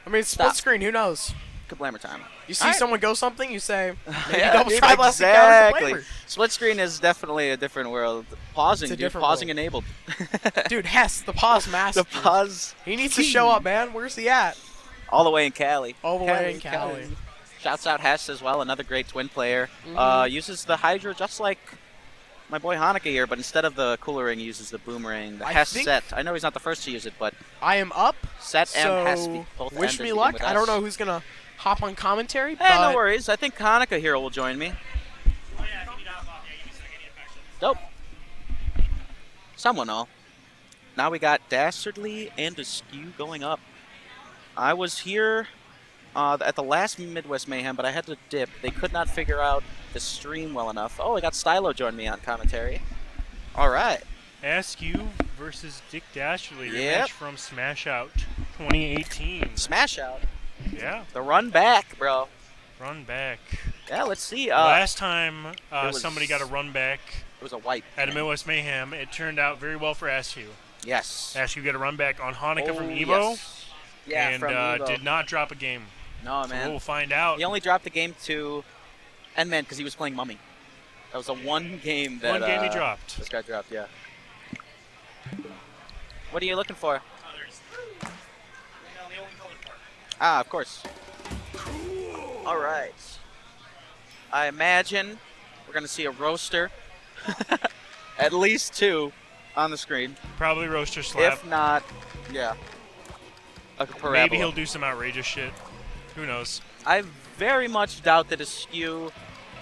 I mean, split screen, who knows? Kablammer time. You see someone go something, you say, maybe Yeah, double try less exactly. Split screen is definitely a different world. Pausing, It's a dude. different Pausing world. enabled. Dude, Hess, the pause master. The pause. He needs to show up, man. Where's he at? All the way in Cali. All the way in Cali. Shouts out Hess as well, another great twin player. Uses the Hydra just like my boy Hanukkah here, but instead of the cooler ring, he uses the boomerang. The Hess set. I know he's not the first to use it, but I am up. Set and Hess both wish me luck. I don't know who's gonna hop on commentary. Hey, no worries. I think Hanukkah here will join me. Dope. Someone all. Now we got Dastardly and Asqew going up. I was here at the last Midwest Mayhem, but I had to dip. They could not figure out the stream well enough. Oh, I got Stylo join me on commentary. All right. Asqew versus Dick Dastardly. Yep. Rematch from Smash Out 2018. Smash Out. Yeah. The run back, bro. Run back. Yeah, let's see. Last time somebody got a run back. It was a wipe. At a Midwest Mayhem, it turned out very well for Asqew. Yes. Asqew got a run back on Hanukkah from Evo. Yes. Yeah, and from Evo. Did not drop a game. No, so man. We'll find out. He only dropped the game to Endman because he was playing Mummy. That was the one game that one game he dropped. This guy dropped, yeah. What are you looking for? Ah, of course. All right. I imagine we're going to see a roaster. At least two on the screen. Probably roaster slap. If not, yeah. A parabola. Maybe he'll do some outrageous shit. Who knows? I very much doubt that Asqew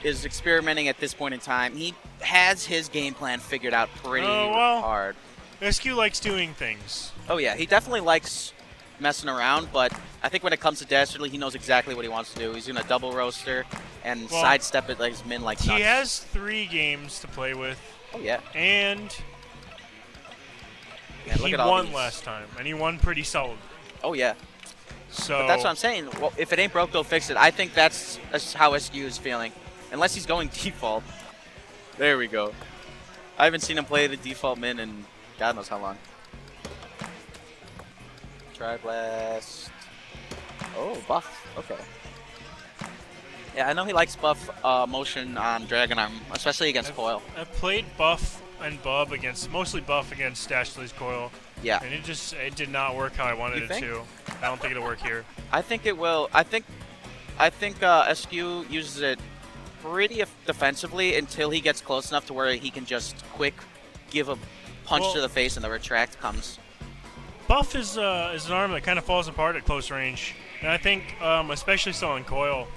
is experimenting at this point in time. He has his game plan figured out pretty hard. Asqew likes doing things. Oh, yeah. He definitely likes messing around, but I think when it comes to Dastardly, he knows exactly what he wants to do. He's going to double roaster and sidestep it like his min like nuts. He has 3 games to play with. Oh, yeah. And he won last time, and he won pretty solid. Oh, yeah. So but that's what I'm saying. Well, if it ain't broke, don't fix it. I think that's how Asqew is feeling. Unless he's going default. There we go. I haven't seen him play the default min in God knows how long. Tri-blast. Oh, buff. Okay. Yeah, I know he likes buff motion on Dragon Arm, especially against Coil. I've played buff and bub against, mostly buff against Dastardly's Coil. Yeah. And it did not work how I wanted it to. I don't think it'll work here. I think it will. I think Asqew uses it pretty defensively until he gets close enough to where he can just quick give a punch to the face and the retract comes. Buff is an arm that kind of falls apart at close range. And I think, especially so on Coil,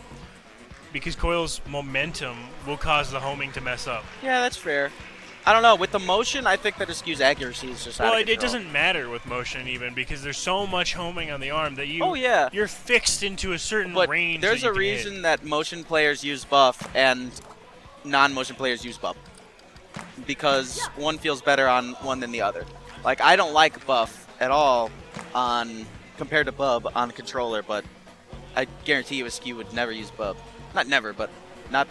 because Coil's momentum will cause the homing to mess up. Yeah, that's fair. I don't know. With the motion, I think that Asqew's accuracy is just out of control. It doesn't matter with motion even because there's so much homing on the arm that you're fixed into a certain range. There's a reason that motion players use buff and non-motion players use bub. Because one feels better on one than the other. Like, I don't like buff at all compared to bub on the controller, but I guarantee you Asqew would never use bub. Not never, but not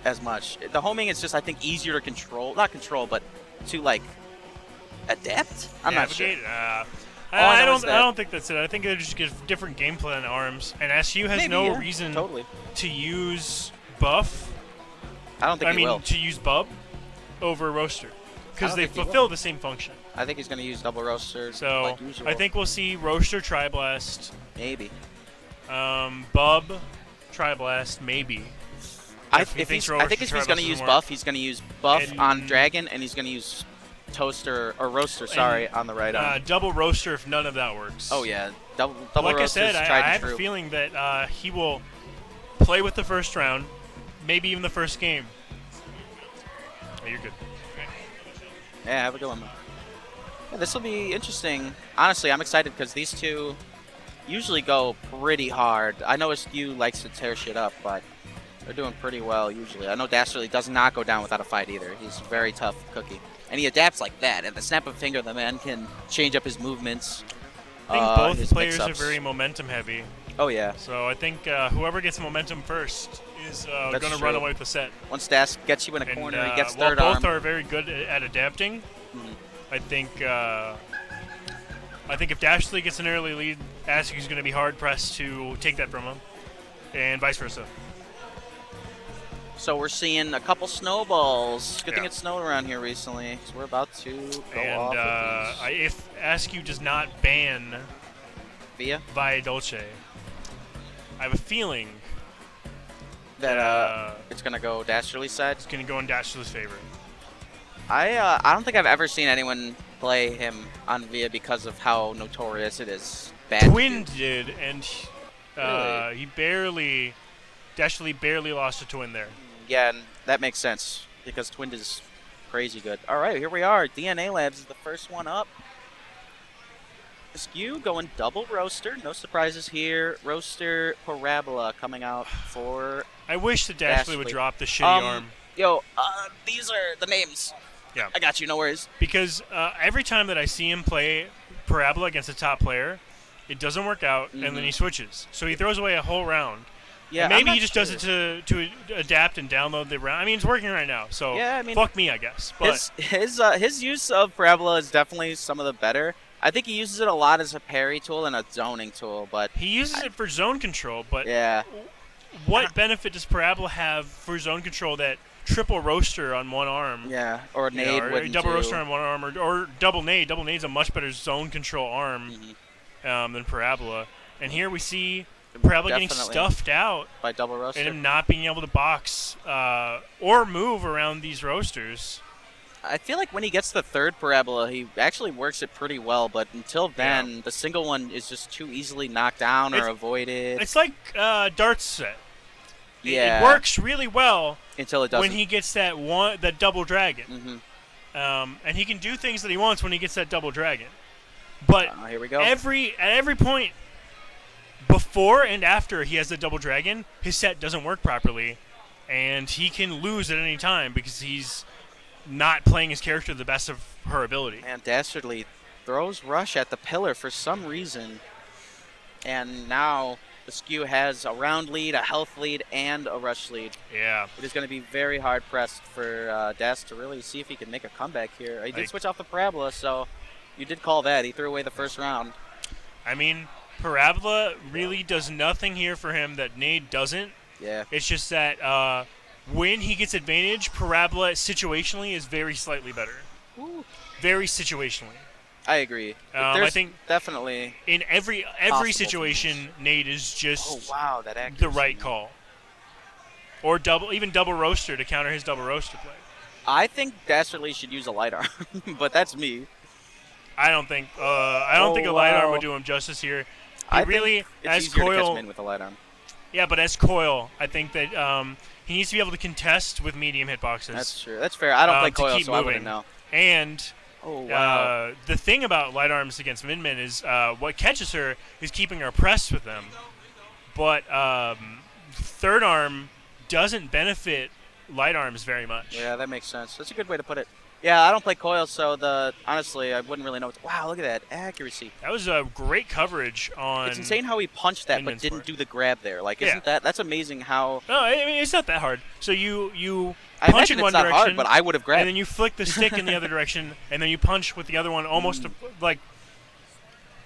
as much. The homing is just, I think, easier to control. Not control, but to, like, adapt? I'm not sure. I don't think that's it. I think they just get different gameplay on arms, and Asqew has no reason to use buff. I don't think he will. To use bub over roaster, because they fulfill the same function. I think he's going to use double roaster. So like usual. I think we'll see roaster tri-blast. Maybe. Bub tri-blast maybe. I think if he's going to use buff, he's going to use buff on Dragon, and he's going to use toaster or roaster. Sorry, on the right arm. Double roaster if none of that works. Oh yeah, double like roaster. I said, I have a feeling that he will play with the first round, maybe even the first game. Oh, you're good. Yeah, have a good one. Yeah, this will be interesting. Honestly, I'm excited because these two usually go pretty hard. I know Asqew likes to tear shit up, but they're doing pretty well usually. I know Dastardly does not go down without a fight either. He's a very tough cookie. And he adapts like that. At the snap of a finger, the man can change up his movements. I think both players are very momentum heavy. Oh, yeah. So I think whoever gets momentum first is going to run away with the set. Once Das gets you in a corner, he gets third arm. Both are very good at adapting. I think I think if Dastardly gets an early lead, Asqew's going to be hard-pressed to take that from him, and vice versa. So we're seeing a couple snowballs. Good thing Yeah. it snowed around here recently, because we're about to go And off of these. if Asqew does not ban Via? Via Dolce, I have a feeling That it's going to go Dastardly's side. it's going to go in Dastardly's favor. I don't think I've ever seen anyone play him on Via because of how notorious it is. Bad to Twin do. did, and Really? Dastardly barely lost a Twin there. Yeah, and that makes sense because Twin is crazy good. All right, here we are. DNA Labs is the first one up. Asqew going double roaster. No surprises here. Roaster Parabola coming out for... I wish that Dastardly would Dastardly. drop the shitty arm. Yo, these are the names. Yeah. I got you, no worries. Because every time that I see him play Parabola against a top player, it doesn't work out, and then he switches. So he throws away a whole round. Yeah, And I'm maybe not he just does it to adapt and download the round. I mean, it's working right now, so Yeah, I mean, fuck me, I guess. But his use of Parabola is definitely some of the better. I think he uses it a lot as a parry tool and a zoning tool, but he uses it for zone control. But yeah. what benefit does Parabola have for zone control that triple roaster on one arm? Yeah, or You know, nade or wouldn't double do. roaster on one arm, or double nade. Double nade's a much better zone control arm than Parabola. And here we see Parabola getting Definitely. stuffed out By double roaster. and him not being able to box or move around these roasters. I feel like when he gets the third Parabola, he actually works it pretty well, but until then, the single one is just too easily knocked down or It's- avoided. It's like Dart's set. Yeah. It works really well Until it doesn't. when he gets that double dragon. Mhm. And he can do things that he wants when he gets that double dragon. But Here we go. at every point before and after he has the double dragon, his set doesn't work properly, and he can lose at any time because he's not playing his character to the best of her ability. And Dastardly throws Rush at the pillar for some reason. And now Asqew has a round lead, a health lead, and a rush lead. Yeah. It is going to be very hard pressed for Dast to really see if he can make a comeback here. He did switch off the Parabola, so you did call that. He threw away the first round. I mean, Parabola really does nothing here for him that Nade doesn't. Yeah. It's just that when he gets advantage, Parabola situationally is very slightly better. Ooh. Very situationally. I agree. I There's think definitely in every possible situation, Nade is just wow, that accuracy. the right call. Or even double roaster to counter his double roaster play. I think Dastardly should use a light arm, but that's me. I don't think a light arm would do him justice here. I really, think it's as easier to catch Coil, him in with a light arm. yeah, but as Coil, I think that he needs to be able to contest with medium hitboxes. That's true. That's fair. I don't play to Coil, keep so I wouldn't moving. know. And Oh, wow. the thing about light arms against Min is what catches her is keeping her pressed with them. But third arm doesn't benefit light arms very much. Yeah, that makes sense. That's a good way to put it. Yeah, I don't play Coil, so honestly, I wouldn't really know. Wow, look at that accuracy. That was a great coverage on. It's insane how he punched that, but Min's didn't part. do the grab there. Like, Yeah. isn't that's amazing how. No, I mean it's not that hard. So you I punch imagine in one it's not direction, hard, but I would have grabbed. and then you flick the stick in the other direction, and then you punch with the other one, almost like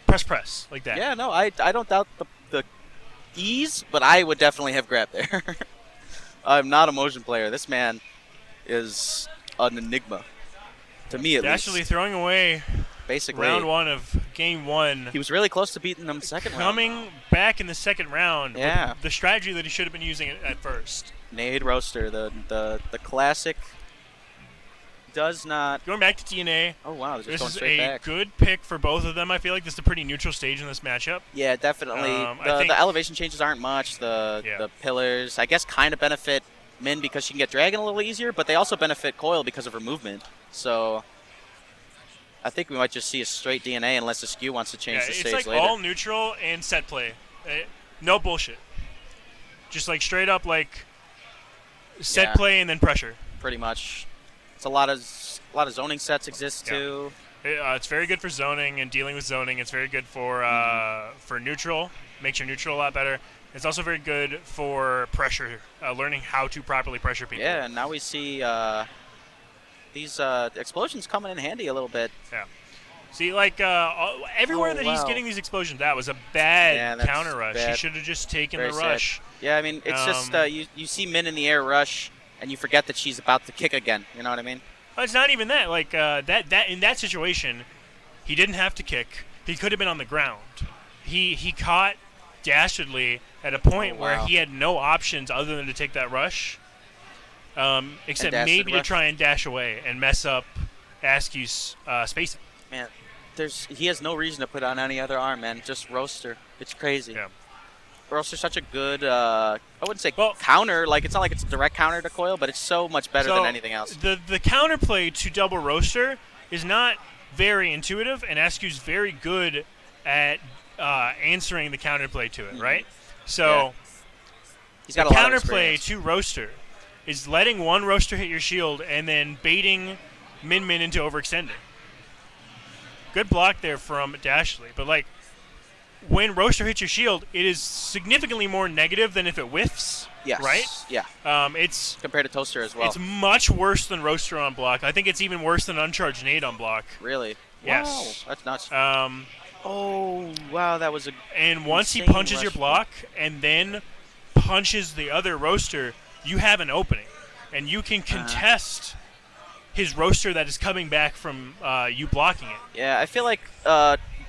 press like that. Yeah, no, I don't doubt the ease, but I would definitely have grabbed there. I'm not a motion player. This man is an enigma. To me, at Actually least. throwing away Basically, round one of game one. he was really close to beating them second round. Coming back in the second round. Yeah. With the strategy that he should have been using at first. Nade Roaster, the classic, does not. Going back to TNA. Oh wow, they're just This going is straight a back. good pick for both of them. I feel like this is a pretty neutral stage in this matchup. Yeah, definitely. I think- The elevation changes aren't much. Yeah. The pillars, I guess, kind of benefit Min because she can get Dragon a little easier, but they also benefit Coil because of her movement. So I think we might just see a straight DNA unless Asqew wants to change Yeah, the it's stage like later. all neutral and set play. No bullshit. Just like straight up like set Yeah. play and then pressure. Pretty much. It's a lot of zoning sets exist Yeah. too. It's very good for zoning and dealing with zoning. It's very good for neutral. Makes your neutral a lot better. It's also very good for pressure, learning how to properly pressure people. Yeah, and now we see these explosions coming in handy a little bit. Yeah. See, like, everywhere that he's wow. getting these explosions, that was a bad Yeah, that's counter rush. He bad. should have just taken Very the sad. rush. Yeah, I mean, it's just you see Min in the air rush, and you forget that she's about to kick again. You know what I mean? Well, it's not even that. Like, that in that situation, he didn't have to kick. He could have been on the ground. He caught Dastardly at a point where he had no options other than to take that rush, except maybe to try and dash away and mess up Asqew's spacing. Man, he has no reason to put on any other arm, man. Just Roaster. It's crazy. Yeah. Roaster's such a good, I wouldn't say counter. Like, it's not like it's a direct counter to Coil, but it's so much better than anything else. The counterplay to double Roaster is not very intuitive, and Asqew's very good at answering the counterplay to it, right? So he's the got a lot of counterplay experience. to Roaster is letting one Roaster hit your shield and then baiting Min into overextending. Good block there from Dastardly, but like when Roaster hits your shield, it is significantly more negative than if it whiffs. Yes. Right? Yeah. It's compared to Toaster as well. It's much worse than Roaster on block. I think it's even worse than Uncharged Nade on block. Really? Yes. Wow, that's nuts. Oh, wow, that was a. And once he punches your block and then punches the other Roaster, you have an opening, and you can contest his Roaster that is coming back from you blocking it. Yeah, I feel like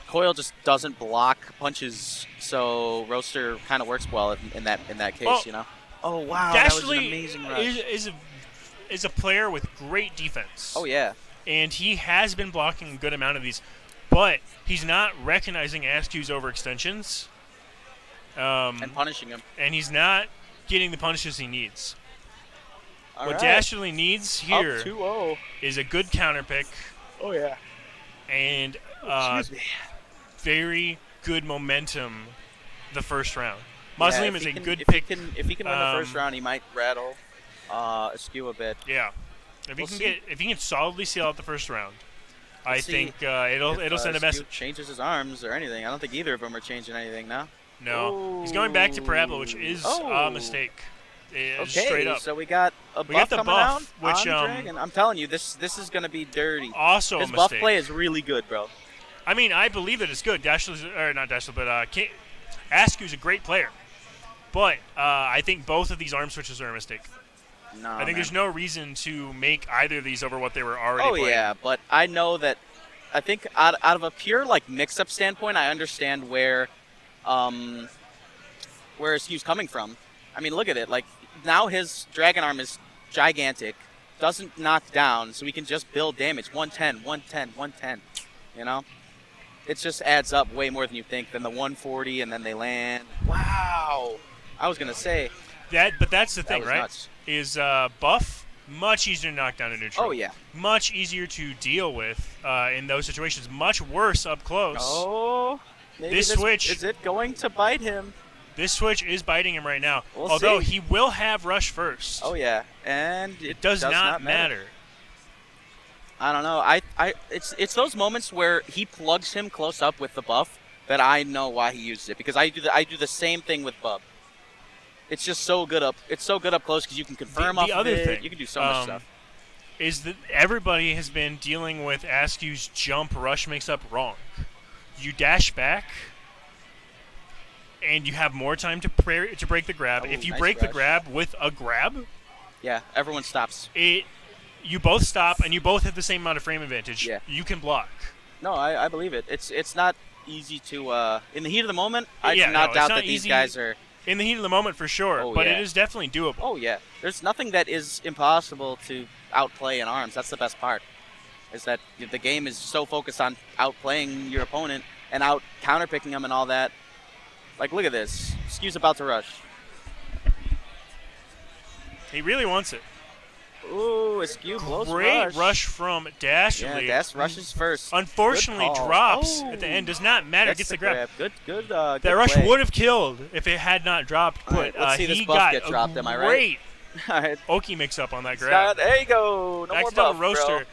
Coil just doesn't block punches, so Roaster kind of works well in that case, well, you know. Oh wow, Dastardly that was an amazing rush. is a player with great defense. Oh yeah. And he has been blocking a good amount of these, but he's not recognizing Asqew's overextensions. And punishing him. And he's not getting the punishes he needs. What right. Dastardly needs here Up 2-0. is a good counter pick. Oh yeah. And very good momentum the first round. Muslim is a good pick. If he can win the first round, he might rattle Asqew a bit. Yeah. If he can solidly seal out the first round, I think it'll send a message. Changes his arms or anything. I don't think either of them are changing anything now. No, he's going back to Parabola, which is a mistake. Okay, straight up. So we got a buff coming out which on Dragon. I'm telling you, this is gonna be dirty. Also, his a buff mistake. play is really good, bro. I mean, I believe that it's good. Asqew's a great player, but I think both of these arm switches are a mistake. No, I think there's no reason to make either of these over what they were already playing. Oh yeah, but I know that. I think out of a pure like mix-up standpoint, I understand where Asqew's coming from. I mean, look at it. Like now his Dragon Arm is gigantic, doesn't knock down, so we can just build damage. 110, 110, 110. You know, it just adds up way more than you think. Than the 140, and then they land. Wow. I was gonna say that, but that's the thing, right? Nuts. Is buff much easier to knock down in neutral. Oh yeah. Much easier to deal with in those situations. Much worse up close. Oh. Maybe this switch is it going to bite him? This switch is biting him right now. We'll although see. he will have rush first. Oh yeah, and it does not matter. I don't know. It's those moments where he plugs him close up with the buff that I know why he used it, because I do the same thing with Bub. It's just so good up. It's so good up close because you can confirm off of it. You can do so much stuff. Is that everybody has been dealing with Asqew's jump rush mix-up wrong. You dash back, and you have more time to break the grab. Oh, if you nice break the rush. grab with a grab, yeah, everyone stops. You both stop, and you both have the same amount of frame advantage. Yeah. You can block. No, I believe it. It's not easy to in the heat of the moment. I Yeah, do not no, doubt it's not that these easy guys are. In the heat of the moment, for sure, Oh, but yeah. it is definitely doable. Oh yeah, there's nothing that is impossible to outplay in ARMS. That's the best part. Is that the game is so focused on outplaying your opponent and out counterpicking them and all that. Like, look at this. Asqew's about to rush. He really wants it. Ooh, Asqew blows Great rush from Dastardly. Yeah, Dash rushes first. Unfortunately, Good call. drops Oh. at the end. Does not matter. Gets Gets the the grab. Good. That Good rush play. would have killed if it had not dropped. All right, But let's see this he buff got get dropped, am I a right? great All right. Oki mix-up on that grab. There you go. No more Accidental buff, roaster.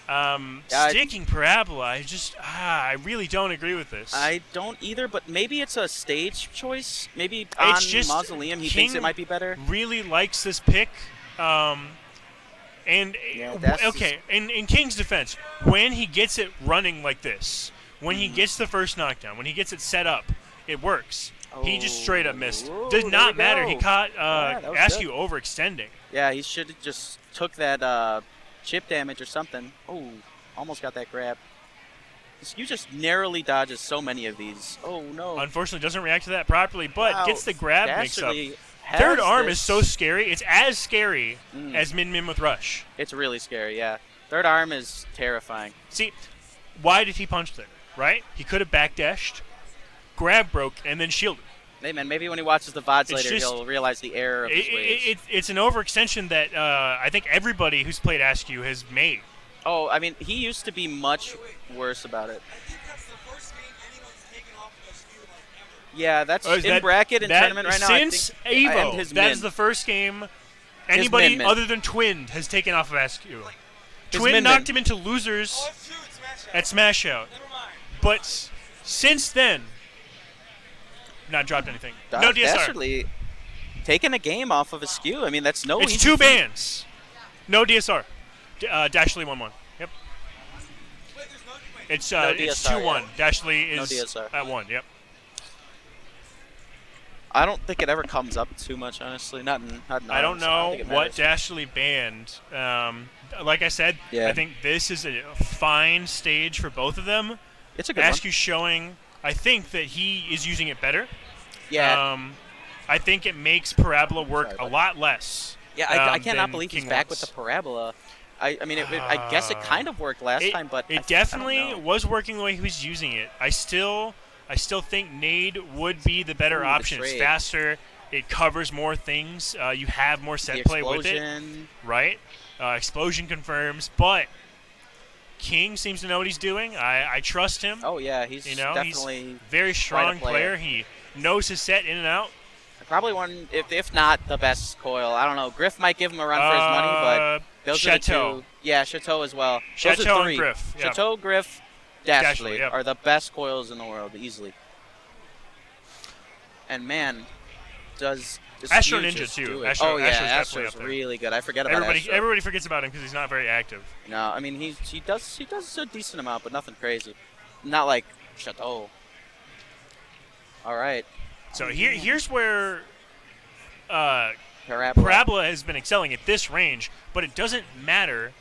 Yeah, Sticking parabola. I really don't agree with this. I don't either, but maybe it's a stage choice. Maybe It's on just Mausoleum he King thinks it might be better. really likes this pick. And Yeah, that's okay, in King's defense, when he gets it running like this, when he gets the first knockdown, when he gets it set up, it works. He just straight up missed. Oh, Does there not we matter. go. He caught that was Asqew good. overextending. Yeah, he should have just took that chip damage or something. Oh, almost got that grab. You just narrowly dodges so many of these. Oh, no. Unfortunately, doesn't react to that properly, but Wow, gets the grab mix up. Dastardly has Third arm this- is so scary. It's as scary as Min with Rush. It's really scary, yeah. Third arm is terrifying. See, why did he punch there, right? He could have backdashed, grab broke, and then shielded. Hey, man, maybe when he watches the VODs It's later, just- he'll realize the error of his ways. It's an overextension that I think everybody who's played Asqew has made. Oh, I mean, he used to be much worse about it. Yeah, that's in bracket and tournament right now. Since I think, and Evo, his that min. is the first game anybody min. other than Twin has taken off of Asqew. His Twin min. knocked him into losers at Smash Out. But since then, not dropped anything. No DSR. Dastardly taking a game off of Asqew. I mean, that's no It's easy 2 feat. bans. No DSR. Dastardly 1-1. Yep. It's it's DSR, 2-1. Dastardly No is DSR. at 1. Yep. I don't think it ever comes up too much, honestly. Not in I don't arms. know think it what matters. Dastardly banned. Like I said, Yeah. I think this is a fine stage for both of them. It's a good one. Asqew showing, I think that he is using it better. Yeah. I think it makes Parabola work Sorry, a buddy. lot less. Yeah, I cannot than believe he's King back wants. with the parabola. I mean, I guess it kind of worked last time, but it I definitely don't know. was working the way he was using it. I still think Nade would be the better Ooh, the option. It's trade. faster. It covers more things. You have more set The play with it, explosion. right? Explosion confirms, but King seems to know what he's doing. I trust him. Oh yeah, he's You know, definitely he's very strong player. player. He knows his set in and out. probably one, if not the best coil. I don't know. Griff might give him a run for his money, but those Chateau. are the two. Yeah, Chateau as well. Those Chateau are and three. Griff, yeah. Chateau, Griff, Dastardly yep. are the best coils in the world, easily. And man, does Astro Askew Ninja, just too. do it. Astro- oh yeah, Astro's definitely Astro's up there. really good. I forget about Astro. Everybody forgets about him because he's not very active. No, I mean he does a decent amount, but nothing crazy. Not like Chateau. All right, So here's where Parabola. Parabola has been excelling at this range, but it doesn't matter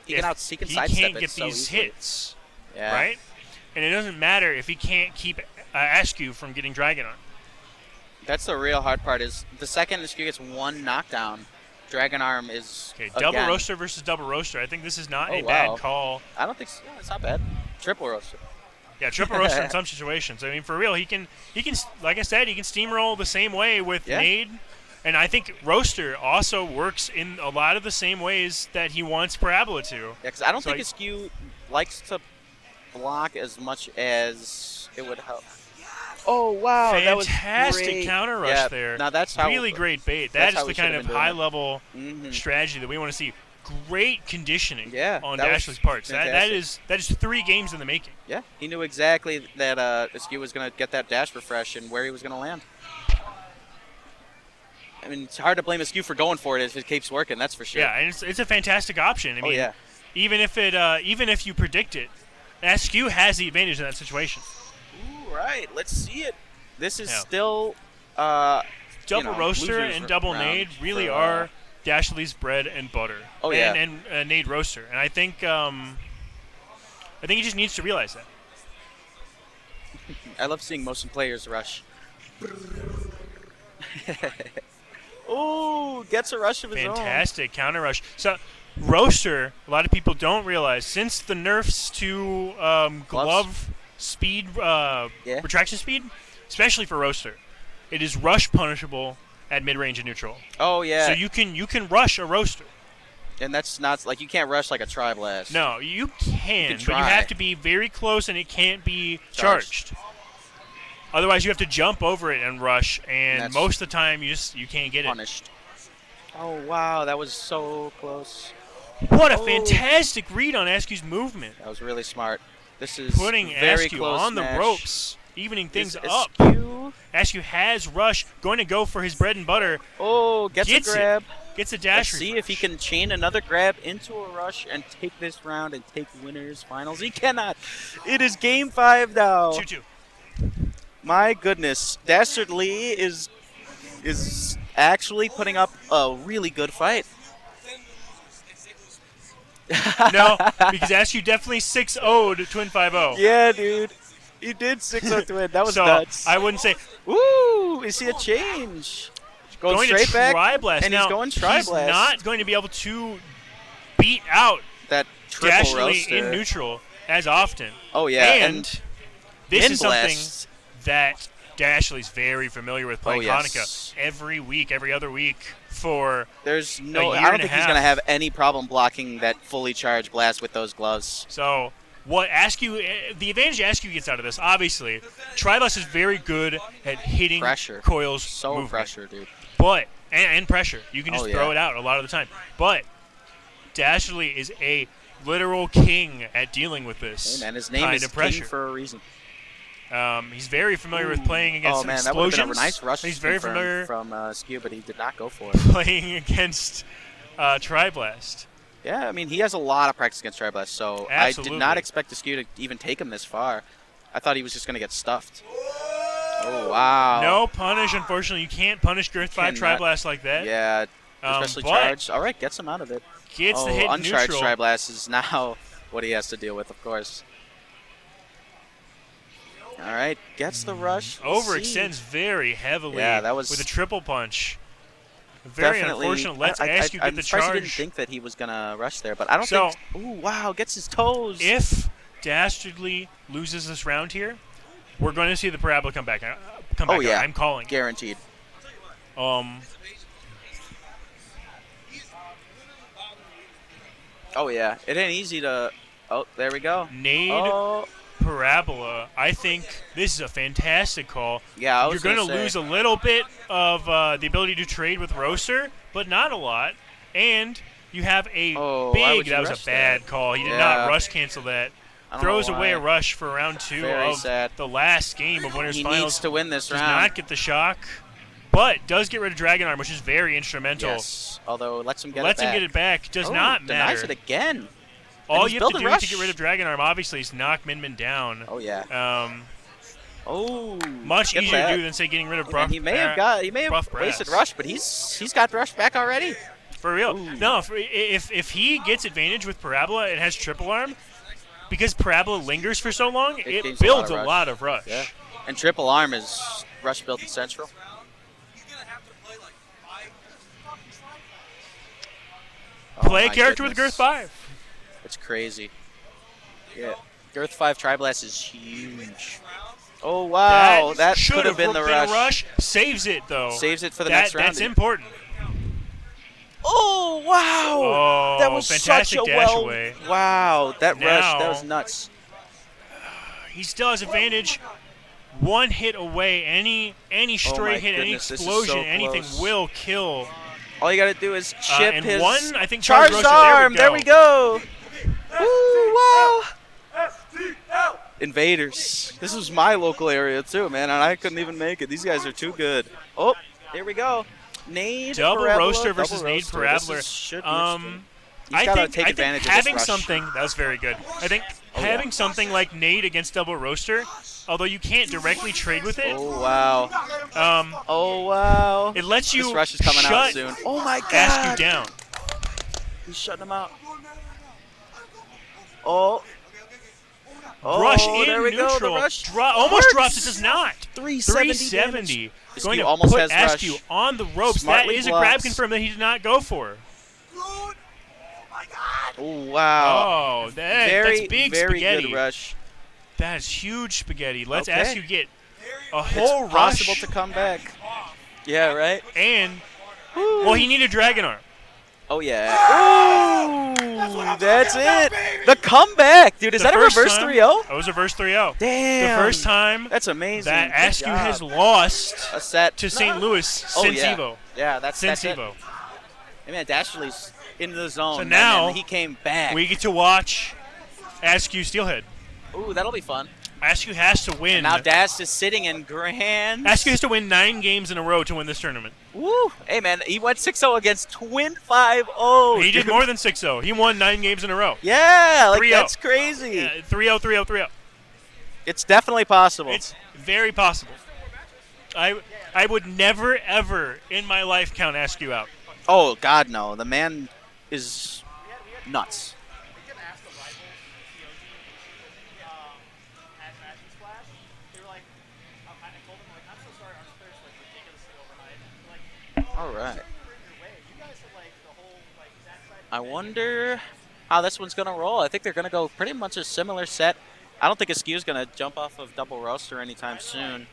He if can he can he sidestep can't it get so these easily. hits, Yeah. right? And it doesn't matter if he can't keep Asqew from getting Dragon on. That's the real hard part. Is the second Asqew gets one knockdown, Dragon Arm is Okay, double again- roaster versus double roaster. I think this is not Oh, a wow. bad call. I don't think so. It's not bad. Triple roaster. Yeah, triple roaster in some situations. I mean, for real, he can, like I said, he can steamroll the same way with Yeah. Nade, and I think roaster also works in a lot of the same ways that he wants Parabola to. Yeah, because I don't So think Askew likes to block as much as it would help. Oh wow, that was Fantastic great. counter rush Yeah, there. Now that's how Really great bait. that's That how is we the kind should of have been doing it. high-level Mhm. strategy that we want to see. Great conditioning Yeah, on that was Dastardly's parts. That fantastic. is 3 games in the making. Yeah, he knew exactly that Askew was going to get that dash refresh and where he was going to land. I mean, it's hard to blame Askew for going for it if it keeps working. That's for sure. Yeah, and it's a fantastic option. I mean, yeah. even if you predict it, Asqew has the advantage in that situation. Ooh, right. Let's see it. This is Yeah. still Double roaster losers and double round nade really for, are Dastardly's bread and butter. Oh, yeah. and nade roaster, and I think he just needs to realize that. I love seeing motion players rush. Oh, gets a rush of his own. Fantastic counter rush. So roaster, a lot of people don't realize since the nerfs to glove speed, retraction speed, especially for roaster, it is rush punishable at mid-range and neutral. Oh yeah. So you can rush a roaster. And that's not like you can't rush like a tri-blast. No, you can, but you try. have to be very close and it can't be charged. Otherwise, you have to jump over it and rush, and That's most of the time you can't get punished. Oh wow, that was so close. it. What a Oh. fantastic read on Asqew's movement, That was really smart. This is putting very Asqew close on match. the ropes, evening things Is up. Askew- Asqew has rush, going to go for his bread and butter. Oh, gets a Gets it. grab. Gets a dash. Let's see if he can chain another grab into a rush and take this round and take winners finals. He cannot. It is game 5 now. 2-2. My goodness, Dastardly is actually putting up a really good fight. No, because Asqew definitely 6-0'd Twin 5-0. Yeah, dude. He did 6-0 to win. That was So nuts. I wouldn't say Ooh, we see a change. Going to straight back, Tri-Blast. and Now, he's going Tri-Blast. He's not going to be able to beat out That triple Dastardly roaster. in neutral as often. Oh, yeah. And this is something Blast. that Dastardly's very familiar with playing yes. Hanukkah every week, every other week for There's a no. year I don't and a think he's half. going to have any problem blocking that fully charged blast with those gloves. So what Asqew, the advantage Asqew gets out of this, obviously, Tri-Blast is very good at hitting Pressure. coils So movement. pressure, dude. But and pressure. You can just Oh, throw yeah. it out a lot of the time. But Dastardly is a literal king at dealing with this Hey, man, his name kind is of pressure. King for a reason. He's very familiar with playing against Oh, man, that would have explosions. been a nice rush He's very familiar from Asqew, but he did not go for it. playing against Tri-Blast. Yeah, I mean, he has a lot of practice against Tri-Blast, so I did Absolutely. not expect Asqew to even take him this far. I thought he was just going to get stuffed. Oh, wow. No punish, unfortunately. You can't punish Girth 5 Cannot. Tri-Blast like that. Yeah, especially but charged. All right, gets him out of it. Gets the hit uncharged neutral. Tri-Blast is now what he has to deal with, of course. All right, gets the rush. Let's see. Overextends very heavily Yeah, that was with a triple punch. Very Definitely. unfortunate. Let's I, Asqew get I'm the surprised he didn't charge. think that he was going to rush there, but I don't So- think... Ooh, wow, gets his toes. If Dastardly loses this round here, we're going to see the Parabola come back. Oh, yeah. I'm calling. Guaranteed. Um, Oh, yeah. It ain't easy to... Oh, there we go. Nade Oh, Parabola. I think this is a fantastic call. yeah, I You're was going to say. lose a little bit of the ability to trade with Roaster, but not a lot. And you have a Oh, why would big. you That was rush a bad that? call. He did Yeah. not rush cancel that. I don't Throws know away a why. rush for round 2 Very of sad. the last game of Winners He Finals. needs to win this Does round. not get the shock, but does get rid of Dragon Arm, which is very instrumental. Yes, although lets him get Lets it him back. get it back. Does Oh, not denies matter. it again. All he's you have to building do rush. to get rid of Dragon Arm, obviously, is knock Min down. Oh, yeah. Oh, Much get easier that. to do than say getting rid of Hey, Bruff. man, he may have Buff wasted Brass. rush, but he's got rush back already. For real. Ooh. No, if he gets advantage with Parabola, it has triple arm. Because Parabola lingers for so long, It it gains builds a a lot lot of of rush. Yeah, and triple arm is rush built in central. Play Oh a my character with goodness. Girth 5. It's crazy. Yeah, Girth 5 Tri-Blast is huge. Oh wow, that should could have been the a rush. Saves it, though. Saves it for the next round. That's important. Oh wow, Oh, that was such fantastic a dash well. away. Wow, that rush, that Now- was nuts. He still has advantage. One hit away, any stray my hit, any goodness, this is explosion, so anything close. will kill. All you gotta do is chip and his one, I think, charged charged roaster. arm. There we go. Ooh, wow. Invaders. This was my local area too, man, and I couldn't even make it. These guys are too good. Oh, here we go. Nade Double Parabola, roaster versus double Nade roaster. Parabola. This should be interesting. He's I gotta think, take I advantage think of having this rush. something that was very good. I think Oh, yeah. having something like Nade against double roaster, although you can't directly trade with it, Oh wow. Oh wow. it lets you This rush is coming shut out soon. Oh my Asqew god. down. He's shutting him out. Oh. Oh, Rush in there we neutral. go. The rush Almost works. drops. It does not. 370 damage. Going to almost put has Asqew rush. on the ropes. Smartly that is a grab blocks. confirm that he did not go for. Oh wow. Oh, Very, that's big very spaghetti. good rush. That is huge spaghetti. Let's Okay. Asqew get a whole It's possible rush. to come back. Yeah, right? And, well, he needed Dragon Arm. Oh, yeah. Ooh, that's it. The comeback, dude. Is The that a first reverse time- 3-0? That was reverse 3-0. Damn. The first time That's amazing. that Good Asqew job. has lost a set to St. Louis Oh, since yeah. Evo. Yeah, that's Since it. Evo. I mean, Dastardly's into the zone. So and now then he came back. We get to watch Asqew Steelhead. Ooh, that'll be fun. Asqew has to win. And now Dast is sitting in grand. Asqew has to win 9 games in a row to win this tournament. Woo! Hey, man, he went 6-0 against Twin 5-0. He did more than 6-0. He won 9 games in a row. Yeah, like 3-0. that's crazy. Yeah, 3-0, 3-0, 3-0. It's definitely possible. It's very possible. I would never, ever in my life count Asqew out. Oh, God, no. The man is nuts. All right. I wonder how this one's going to roll. I think they're going to go pretty much a similar set. I don't think Asqew's going to jump off of double roaster anytime soon.